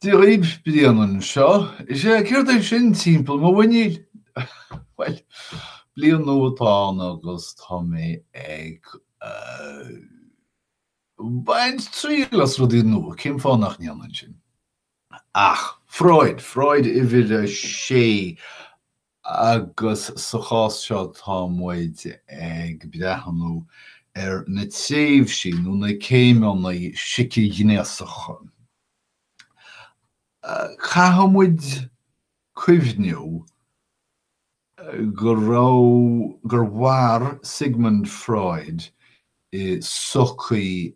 Díobh blianan seo, is céir é sin timpeall má bhainil. Well, blian nóatá agus tá mé ag baint trílas rudí nua, cén fánach neanan sin. Ach, Freud ifir sé agus sa chás seo tá muid ag breathanú na tréimhsí nó na céimeán na Sicighnéasacha. Chahamid cuimhniú gur war Sigmund Freud I sochaí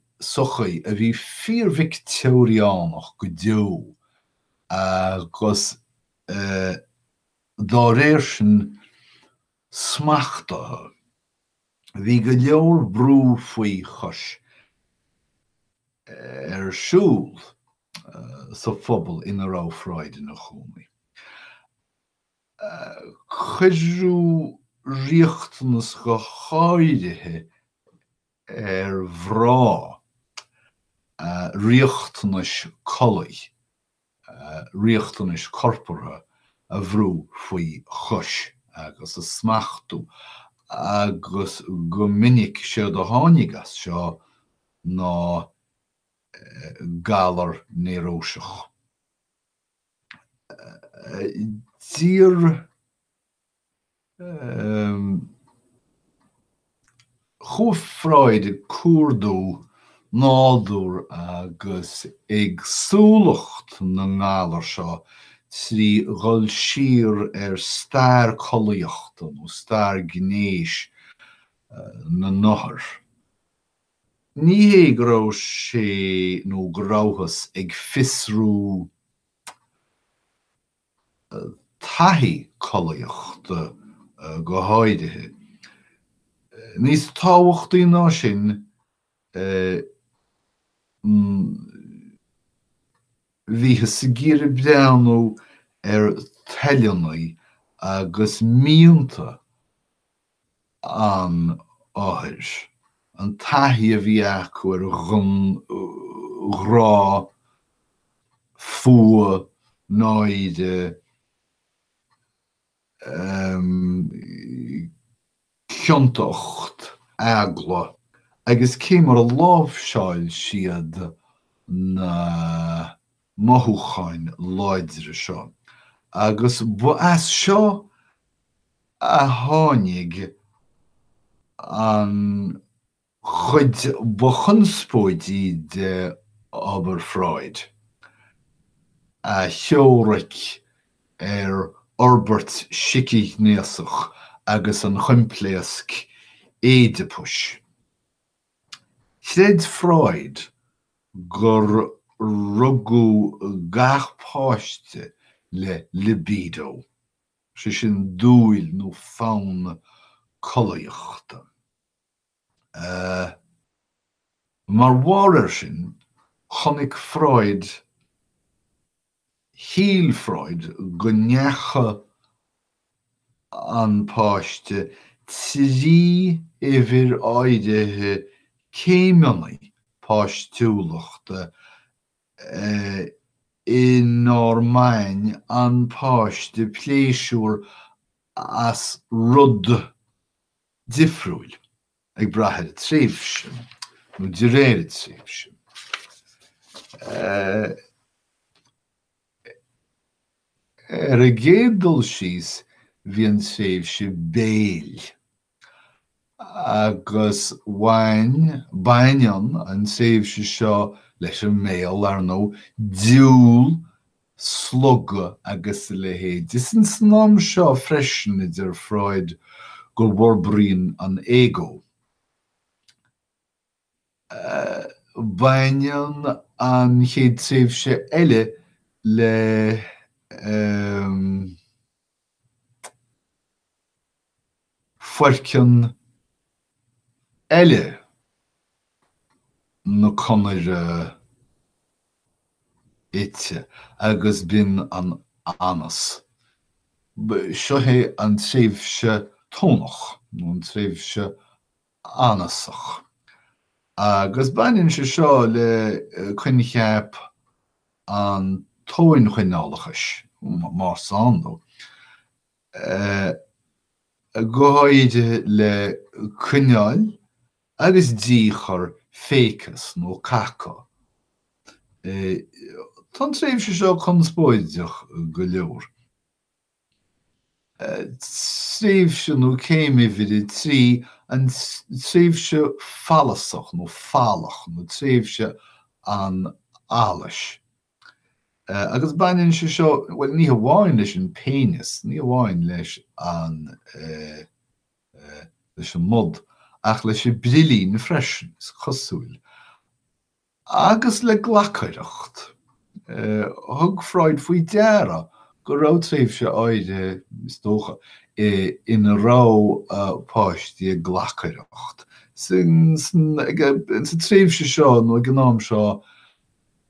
a bhí fíor Victoriánach go deo agus dá réir sin smachtathe. Bhí go leor brú faoi chus siúl sa phobal ina rá Freud ina chúnaí. Chuirú riachtanas go háirithe bhrá riachtanas colaigh, riachtanas corpóra a bhrú faoi chus agus a smachtú agus go minic sé do tháinig seo ná galar néróiseach. Dír chu Freud cuardú nádúr agus agsúlacht na ngálar seo trí ghol siar stair colaíochta nó stair gnéis na náthair. Ní hé go raibh sé nó go rabhthas ag fisrú taithí colaíochta go háirithe. Níos tábhachtaí ná sin bhíthe sa gcéire breanú teileanaí agus míonta an áthir. An taithí a bhí acu ghun rá fua náide ciontacht agla agus cé mar a lámhseáil siad na mothúcháin láidir seo. Agus as seo a tháinig an chuid ba chunspóidí de aber Freud a theoiric Orbert Sicighnéasach agus an chumpléasc Éidipus. Chléad Freud gur rugú gach páiste le libido, sé sin dúil nó fán colaíochta. Mar mhór sin, chonig Freud, híl Freud go neacha an páiste trí ifir áirithe céimeanaí páistúlachta in Normain an páiste pléisiúr as rud difriúil ag brathir tréimhsí nó diréir tréimhsí. A gédal síos bhí an tréimhsí béil agus baineann an tréimhsí seo leis an méal ar nó diúil slugga agus le héad. Is an snam seo freisin idir Freud gur bhór Broin an ego. Baineann an chéad tréimhsí eile le foirceann eile na conaire ite agus bin an anas. Seo é an tréimhsí tónach nó an tréimhsí anasach. Agus bainann sé seo le coincheap an tóin chuinálachas, mar sandó. Gáide le cuineáil agus díchar fécas nó caca. Tá tréimhsí seo chun spóideach go leor. Tréimhse nó céim viidir trí an tréimhse falasach nó fálach nó tréimhse an álas. Agus bainin se seo well ní hamháin leis an pénis, ní hamháin leis an mud, ach leis an brilín freisin is cosúil. Agus le glacaireacht. Thug Freud faoi deara go rá tréimhse áide istócha ina rá páistí glacaireacht. Sa tréimhse seo nó gnám seo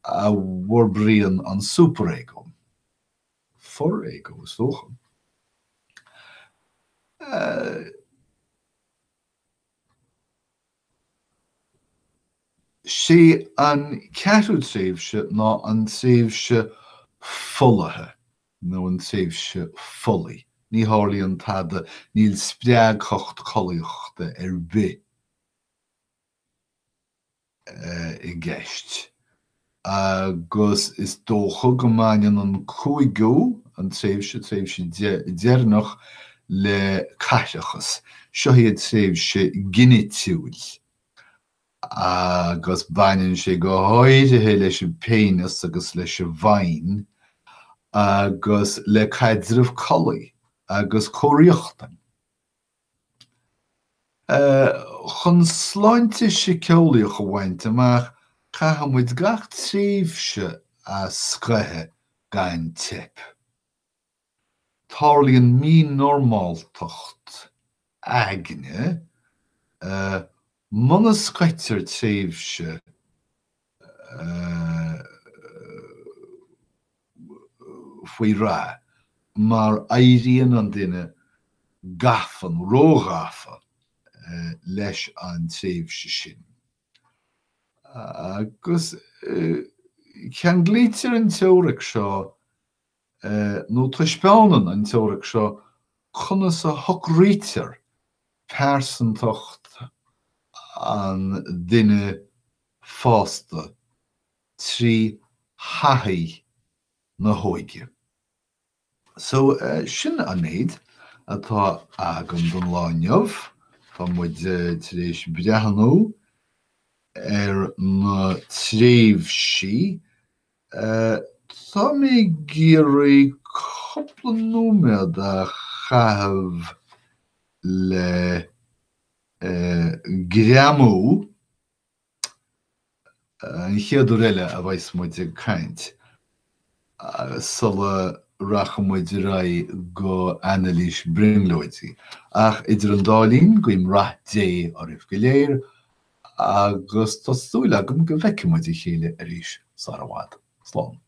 a bhór bríon an superego. Forego istócha. sé an ceatú tréimhse ná an tréimhse folathe nó an tréimhse folaí. Ní háirlíonn tada níl spreagchocht choíochta bith I gceist. Agus is dócha go mbaineann an cúigú an tréimhse dearnach le caiireachas. Seo iad tréimhse ginitiúil. Agus baineann sé go háirithe leis an péinis agus leis an bhain agus le caidirimh colaí agus cóiríochtain. Chun sláinte sé ceolaíoch a bhaint amach chahamid gach tréimhse a scruthe gan tip. Tharlaíonn mí normáltacht agne Muna scoitir tréimhse faoi rá, mar éiríonn an duine gafan, róghafa leis an tréimhse sin. Agus cean gléitear an teoiric seo nó tuispeánan an teoiric seo chunas a thugrítear persantacht an duine fásta trí hathaí na hóige. So sin an méid atá agam don láineamh tá muid tar éis breathanú na tréimhsí. Tá mé géirí coppla nóiméad a chaithimh le gramú an chéadú eile a bhaith muid caint. Sulla racha muid ra go analís bringlóidí. Ach idir an dálín go im rath dé oribh go léir agus tá stúil agam go bheice muid chéile arís sa bhád. Slán.